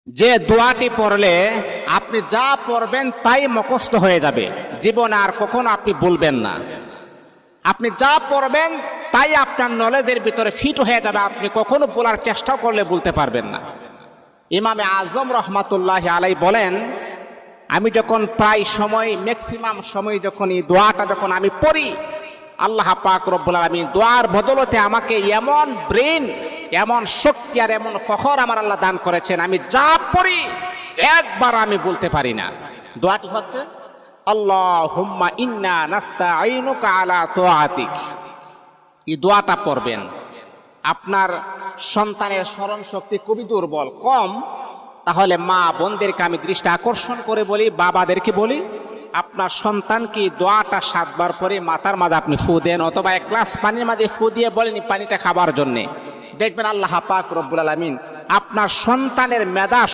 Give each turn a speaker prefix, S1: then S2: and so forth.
S1: যে দোয়াটি পড়লে আপনি যা পড়বেন তাই মুখস্থ হয়ে যাবে, জীবনে আর কখনো আপনি বলবেন না। আপনি যা পড়বেন তাই আপনার নলেজের ভিতরে ফিট হয়ে যাবে, আপনি কখনো বলার চেষ্টা করলে বলতে পারবেন না। ইমামে আজম রহমাতুল্লাহ আলাই বলেন, আমি যখন প্রায় সময় ম্যাক্সিমাম সময় যখন এই দোয়াটা যখন আমি পড়ি, আল্লাহ পাক রব্বুল আলামিন দোয়ার বদলতে আমাকে এমন ব্রেন, এমন শক্তি আর এমন ফখর আমার আল্লাহ দান করেছেন, আমি যা পড়ি একবার আমি বলতে পারি না। দোয়াটি হচ্ছে আল্লাহুম্মা ইন্না নাস্তাঈনুকা আলা তাআতিক। এই দোয়াটা পড়বেন। আপনার সন্তানের স্মরণ শক্তি খুবই দুর্বল, কম, তাহলে মা বোনদেরকে আমি দৃষ্টি আকর্ষণ করে বলি, বাবাদেরকে বলি, আপনার সন্তানকে দোয়াটা 7 বার পরে মাথার মাঝে আপনি ফু দেন, অথবা 1 গ্লাস পানির মাঝে ফু দিয়ে বলেন পানিটা খাবার জন্যে। দেখবেন আল্লাহ পাক রব্বুল আলামিন আপনার সন্তানের মেধা